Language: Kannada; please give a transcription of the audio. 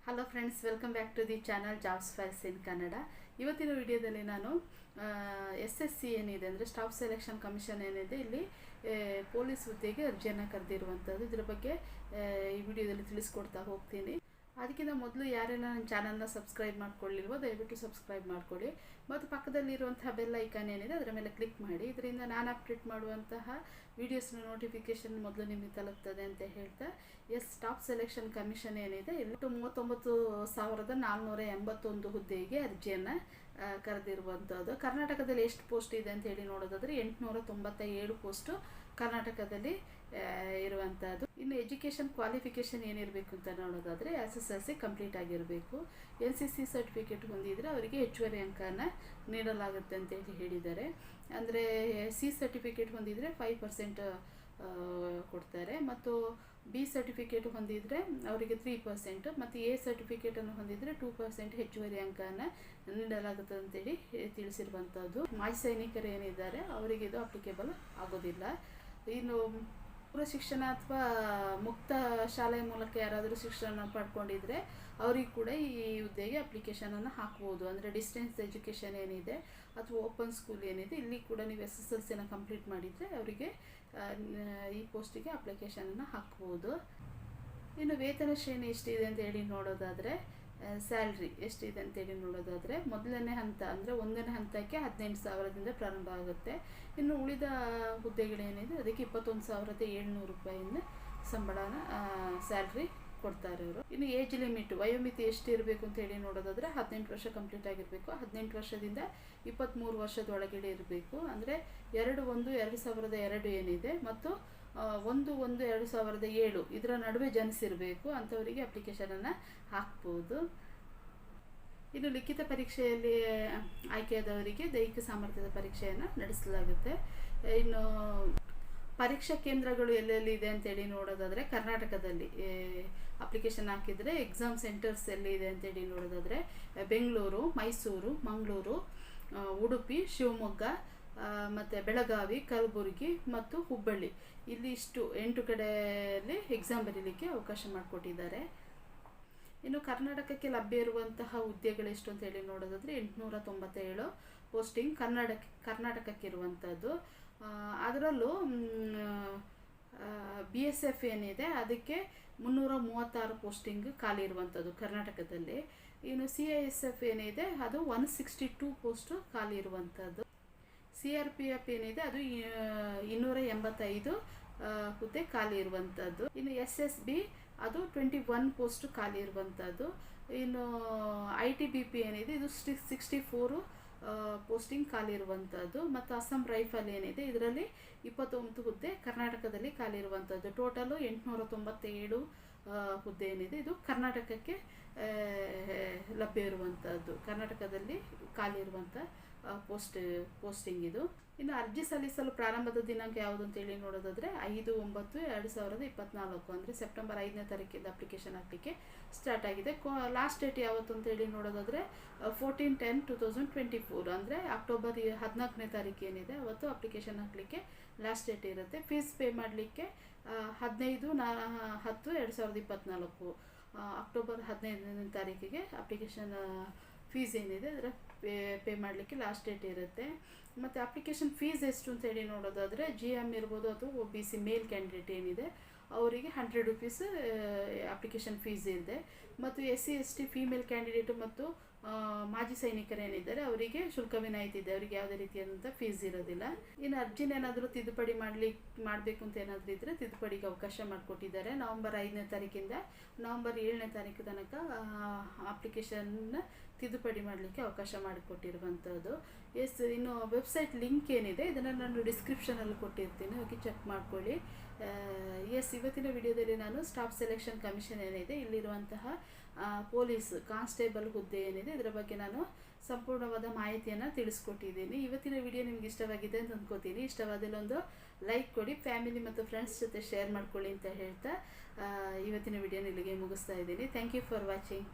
Hello friends, welcome back to the channel Jobs Files in Kannada. ಇವತ್ತಿನ ವಿಡಿಯೋದಲ್ಲಿ ನಾನು SSC ಏನಿದೆ ಅಂದರೆ ಸ್ಟಾಫ್ ಸೆಲೆಕ್ಷನ್ ಕಮಿಷನ್ ಏನಿದೆ, ಇಲ್ಲಿ ಪೊಲೀಸ್ ಹುದ್ದೆಗೆ ಅರ್ಜಿಯನ್ನು ಕರೆದಿರುವಂಥದ್ದು. ಇದರ ಬಗ್ಗೆ ಈ ವಿಡಿಯೋದಲ್ಲಿ ತಿಳಿಸ್ಕೊಡ್ತಾ ಹೋಗ್ತೀನಿ. ಅದಕ್ಕಿಂತ ಮೊದಲು ಯಾರೆಲ್ಲ ನನ್ನ ಚಾನಲ್ನ ಸಬ್ಸ್ಕ್ರೈಬ್ ಮಾಡ್ಕೊಳ್ಳಿಲ್ವೋ ದಯವಿಟ್ಟು ಸಬ್ಸ್ಕ್ರೈಬ್ ಮಾಡ್ಕೊಳ್ಳಿ ಮತ್ತು ಪಕ್ಕದಲ್ಲಿರುವಂತಹ ಬೆಲ್ ಐಕಾನ್ ಏನಿದೆ ಅದರ ಮೇಲೆ ಕ್ಲಿಕ್ ಮಾಡಿ. ಇದರಿಂದ ನಾನು ಅಪ್ಡೇಟ್ ಮಾಡುವಂತಹ ವೀಡಿಯೋಸ್ನ ನೋಟಿಫಿಕೇಷನ್ ಮೊದಲು ನಿಮಗೆ ತಲುಪ್ತದೆ ಅಂತ ಹೇಳ್ತಾ, ಸ್ಟಾಫ್ ಸೆಲೆಕ್ಷನ್ ಕಮಿಷನ್ ಏನಿದೆ ಇಲ್ಲಿ 39,481 ಹುದ್ದೆಗೆ ಅರ್ಜಿಯನ್ನು ಕರೆದಿರುವಂಥದ್ದು. ಕರ್ನಾಟಕದಲ್ಲಿ ಎಷ್ಟು ಪೋಸ್ಟ್ ಇದೆ ಅಂತ ಹೇಳಿ ನೋಡೋದಾದರೆ 897 ಪೋಸ್ಟು ಕರ್ನಾಟಕದಲ್ಲಿ ಇರುವಂಥದ್ದು. ಇನ್ನು ಎಜುಕೇಷನ್ ಕ್ವಾಲಿಫಿಕೇಷನ್ ಏನಿರಬೇಕು ಅಂತ ನೋಡೋದಾದರೆ SSLC ಕಂಪ್ಲೀಟ್ ಆಗಿರಬೇಕು. NCC ಸರ್ಟಿಫಿಕೇಟ್ ಹೊಂದಿದರೆ ಅವರಿಗೆ ಹೆಚ್ಚುವರಿ ಅಂಕನ ನೀಡಲಾಗುತ್ತೆ ಅಂತೇಳಿ ಹೇಳಿದ್ದಾರೆ. ಅಂದರೆ C ಸರ್ಟಿಫಿಕೇಟ್ ಹೊಂದಿದರೆ 5% ಕೊಡ್ತಾರೆ, ಮತ್ತು B ಸರ್ಟಿಫಿಕೇಟ್ ಹೊಂದಿದರೆ ಅವರಿಗೆ 3%, ಮತ್ತು A ಸರ್ಟಿಫಿಕೇಟನ್ನು ಹೊಂದಿದರೆ 2% ಹೆಚ್ಚುವರಿ ಅಂಕನ ನೀಡಲಾಗುತ್ತೆ ಅಂತೇಳಿ ತಿಳಿಸಿರುವಂಥದ್ದು. ಮಾಜಿ ಸೈನಿಕರು ಏನಿದ್ದಾರೆ ಅವರಿಗೆ ಇದು ಅಪ್ಲಿಕೇಬಲ್ ಆಗೋದಿಲ್ಲ. ಇನ್ನು ಪೂರ್ವ ಶಿಕ್ಷಣ ಅಥವಾ ಮುಕ್ತ ಶಾಲೆ ಮೂಲಕ ಯಾರಾದರೂ ಶಿಕ್ಷಣ ಪಡ್ಕೊಂಡಿದ್ರೆ ಅವ್ರಿಗೆ ಕೂಡ ಈ ಹುದ್ದೆಗೆ ಅಪ್ಲಿಕೇಶನನ್ನು ಹಾಕ್ಬೋದು. ಅಂದರೆ ಡಿಸ್ಟೆನ್ಸ್ ಎಜುಕೇಷನ್ ಏನಿದೆ ಅಥವಾ ಓಪನ್ ಸ್ಕೂಲ್ ಏನಿದೆ, ಇಲ್ಲಿ ಕೂಡ ನೀವು SSLCನ ಕಂಪ್ಲೀಟ್ ಮಾಡಿದರೆ ಅವರಿಗೆ ಈ ಪೋಸ್ಟಿಗೆ ಅಪ್ಲಿಕೇಶನನ್ನು ಹಾಕ್ಬೋದು. ಇನ್ನು ವೇತನ ಶ್ರೇಣಿ ಎಷ್ಟಿದೆ ಅಂತ ಹೇಳಿ ನೋಡೋದಾದರೆ, ಸ್ಯಾಲ್ರಿ ಎಷ್ಟಿದೆ ಅಂತೇಳಿ ನೋಡೋದಾದರೆ, ಮೊದಲನೇ ಹಂತ ಅಂದರೆ 1ನೇ ಹಂತಕ್ಕೆ 18,000ದಿಂದ ಪ್ರಾರಂಭ ಆಗುತ್ತೆ. ಇನ್ನು ಉಳಿದ ಹುದ್ದೆಗಳೇನಿದೆ ಅದಕ್ಕೆ 21,700 ರೂಪಾಯಿಯಿಂದ ಸಂಬಳನ ಸ್ಯಾಲ್ರಿ ಕೊಡ್ತಾರೆ ಅವರು. ಇನ್ನು ಏಜ್ ಲಿಮಿಟ್ ವಯೋಮಿತಿ ಎಷ್ಟು ಇರಬೇಕು ಅಂತ ಹೇಳಿ ನೋಡೋದಾದರೆ 18 ವರ್ಷ ಕಂಪ್ಲೀಟ್ ಆಗಿರಬೇಕು. 18 ವರ್ಷದಿಂದ 23 ವರ್ಷದೊಳಗಡೆ ಇರಬೇಕು. ಅಂದರೆ 2/1/2002 ಏನಿದೆ ಮತ್ತು 1/1/2007 ಇದರ ನಡುವೆ ಜನಿಸಿರಬೇಕು ಅಂಥವರಿಗೆ ಅಪ್ಲಿಕೇಶನನ್ನು ಹಾಕ್ಬೋದು. ಇನ್ನು ಲಿಖಿತ ಪರೀಕ್ಷೆಯಲ್ಲಿ ಆಯ್ಕೆಯಾದವರಿಗೆ ದೈಹಿಕ ಸಾಮರ್ಥ್ಯದ ಪರೀಕ್ಷೆಯನ್ನು ನಡೆಸಲಾಗುತ್ತೆ. ಇನ್ನು ಪರೀಕ್ಷಾ ಕೇಂದ್ರಗಳು ಎಲ್ಲೆಲ್ಲಿ ಇದೆ ಅಂತೇಳಿ ನೋಡೋದಾದರೆ, ಕರ್ನಾಟಕದಲ್ಲಿ ಅಪ್ಲಿಕೇಶನ್ ಹಾಕಿದರೆ ಎಕ್ಸಾಮ್ ಸೆಂಟರ್ಸ್ ಎಲ್ಲಿದೆ ಅಂತೇಳಿ ನೋಡೋದಾದರೆ ಬೆಂಗಳೂರು, ಮೈಸೂರು, ಮಂಗಳೂರು, ಉಡುಪಿ, ಶಿವಮೊಗ್ಗ, ಮತ್ತು ಬೆಳಗಾವಿ, ಕಲಬುರಗಿ ಮತ್ತು ಹುಬ್ಬಳ್ಳಿ, ಇಲ್ಲಿ ಇಷ್ಟು 8 ಕಡೆಯಲ್ಲಿ ಎಕ್ಸಾಮ್ ಬರೀಲಿಕ್ಕೆ ಅವಕಾಶ ಮಾಡಿಕೊಟ್ಟಿದ್ದಾರೆ. ಇನ್ನು ಕರ್ನಾಟಕಕ್ಕೆ ಲಭ್ಯ ಇರುವಂತಹ ಹುದ್ದೆಗಳೆಷ್ಟು ಅಂತೇಳಿ ನೋಡೋದಾದರೆ 897 ಪೋಸ್ಟಿಂಗ್ ಕರ್ನಾಟಕಕ್ಕೆ ಇರುವಂಥದ್ದು. ಅದರಲ್ಲೂ BSF ಏನಿದೆ ಅದಕ್ಕೆ 336 ಪೋಸ್ಟಿಂಗ್ ಖಾಲಿ ಇರುವಂಥದ್ದು ಕರ್ನಾಟಕದಲ್ಲಿ. ಇನ್ನು CISF ಏನಿದೆ ಅದು 162 ಪೋಸ್ಟು ಖಾಲಿ ಇರುವಂಥದ್ದು. CRPF ಏನಿದೆ ಅದು 285 ಹುದ್ದೆ ಖಾಲಿ ಇರುವಂಥದ್ದು. ಇನ್ನು SSB ಅದು 21 ಪೋಸ್ಟು ಖಾಲಿ ಇರುವಂಥದ್ದು. ಇನ್ನು ITBP ಏನಿದೆ ಇದು 64 ಪೋಸ್ಟಿಂಗ್ ಖಾಲಿ ಇರುವಂಥದ್ದು. ಮತ್ತು ಅಸ್ಸಾಂ ರೈಫಲ್ ಏನಿದೆ ಇದರಲ್ಲಿ 29 ಹುದ್ದೆ ಕರ್ನಾಟಕದಲ್ಲಿ ಖಾಲಿ ಇರುವಂಥದ್ದು. ಟೋಟಲು 897 ಹುದ್ದೆ ಏನಿದೆ ಇದು ಕರ್ನಾಟಕಕ್ಕೆ ಲಭ್ಯ ಇರುವಂಥದ್ದು, ಕರ್ನಾಟಕದಲ್ಲಿ ಖಾಲಿ ಇರುವಂಥ ಪೋಸ್ಟಿಂಗ್ ಇದು. ಇನ್ನು ಅರ್ಜಿ ಸಲ್ಲಿಸಲು ಪ್ರಾರಂಭದ ದಿನಾಂಕ ಯಾವುದು ಅಂತೇಳಿ ನೋಡೋದಾದರೆ 5/9/2024 ಅಂದರೆ ಸೆಪ್ಟೆಂಬರ್ 5ನೇ ತಾರೀಕಿಂದ ಅಪ್ಲಿಕೇಶನ್ ಹಾಕಲಿಕ್ಕೆ ಸ್ಟಾರ್ಟ್ ಆಗಿದೆ. ಲಾಸ್ಟ್ ಡೇಟ್ ಯಾವತ್ತು ಅಂತೇಳಿ ನೋಡೋದಾದರೆ 14/10/2024 ಅಂದರೆ ಅಕ್ಟೋಬರ್ 14ನೇ ತಾರೀಕು ಏನಿದೆ ಅವತ್ತು ಅಪ್ಲಿಕೇಶನ್ ಹಾಕಲಿಕ್ಕೆ ಲಾಸ್ಟ್ ಡೇಟ್ ಇರುತ್ತೆ. ಫೀಸ್ ಪೇ ಮಾಡಲಿಕ್ಕೆ 15/10/2024 ಅಕ್ಟೋಬರ್ 15ನೇ ತಾರೀಕಿಗೆ ಅಪ್ಲಿಕೇಶನ್ ಫೀಸ್ ಏನಿದೆ ಅದರ ಪೇ ಮಾಡಲಿಕ್ಕೆ ಲಾಸ್ಟ್ ಡೇಟ್ ಇರುತ್ತೆ. ಮತ್ತು ಅಪ್ಲಿಕೇಶನ್ ಫೀಸ್ ಎಷ್ಟು ಅಂತೇಳಿ ನೋಡೋದಾದರೆ GM ಇರ್ಬೋದು ಅಥವಾ OBC ಮೇಲ್ ಕ್ಯಾಂಡಿಡೇಟ್ ಏನಿದೆ ಅವರಿಗೆ 100 ರೂಪೀಸ್ ಅಪ್ಲಿಕೇಶನ್ ಫೀಸ್ ಇದೆ. ಮತ್ತು SC ST ಫೀಮೇಲ್ ಕ್ಯಾಂಡಿಡೇಟು ಮತ್ತು ಮಾಜಿ ಸೈನಿಕರೇನಿದ್ದಾರೆ ಅವರಿಗೆ ಶುಲ್ಕ ವಿನಾಯಿತಿ ಇದೆ, ಅವರಿಗೆ ಯಾವುದೇ ರೀತಿಯಾದಂಥ ಫೀಸ್ ಇರೋದಿಲ್ಲ. ಇನ್ನು ಅರ್ಜಿನ ಏನಾದರೂ ತಿದ್ದುಪಡಿ ಮಾಡಬೇಕು ಅಂತ ಏನಾದರೂ ಇದ್ದರೆ ತಿದ್ದುಪಡಿಗೆ ಅವಕಾಶ ಮಾಡಿಕೊಟ್ಟಿದ್ದಾರೆ. ನವಂಬರ್ 5ನೇ ತಾರೀಕಿಂದ ನವಂಬರ್ 7ನೇ ತಾರೀಕು ತನಕ ಅಪ್ಲಿಕೇಶನ್ನ ತಿದ್ದುಪಡಿ ಮಾಡಲಿಕ್ಕೆ ಅವಕಾಶ ಮಾಡಿಕೊಟ್ಟಿರುವಂಥದ್ದು. ಇನ್ನು ವೆಬ್ಸೈಟ್ ಲಿಂಕ್ ಏನಿದೆ ಇದನ್ನು ನಾನು ಡಿಸ್ಕ್ರಿಪ್ಷನಲ್ಲಿ ಕೊಟ್ಟಿರ್ತೀನಿ, ಹೋಗಿ ಚೆಕ್ ಮಾಡ್ಕೊಳ್ಳಿ. ಇವತ್ತಿನ ವಿಡಿಯೋದಲ್ಲಿ ನಾನು ಸ್ಟಾಫ್ ಸೆಲೆಕ್ಷನ್ ಕಮಿಷನ್ ಏನಿದೆ ಇಲ್ಲಿರುವಂತಹ ಪೊಲೀಸ್ ಕಾನ್ಸ್ಟೇಬಲ್ ಹುದ್ದೆ ಏನಿದೆ ಇದರ ಬಗ್ಗೆ ನಾನು ಸಂಪೂರ್ಣವಾದ ಮಾಹಿತಿಯನ್ನು ತಿಳಿಸ್ಕೊಟ್ಟಿದ್ದೀನಿ. ಇವತ್ತಿನ ವಿಡಿಯೋ ನಿಮ್ಗೆ ಇಷ್ಟವಾಗಿದೆ ಅಂತ ಅಂದ್ಕೋತೀನಿ. ಇಷ್ಟವಾದಲ್ಲಿ ಒಂದು ಲೈಕ್ ಕೊಡಿ, ಫ್ಯಾಮಿಲಿ ಮತ್ತು ಫ್ರೆಂಡ್ಸ್ ಜೊತೆ ಶೇರ್ ಮಾಡ್ಕೊಳ್ಳಿ ಅಂತ ಹೇಳ್ತಾ ಇವತ್ತಿನ ವಿಡಿಯೋನ ಇಲ್ಲಿಗೆ ಮುಗಿಸ್ತಾ ಇದ್ದೀನಿ. Thank you for watching.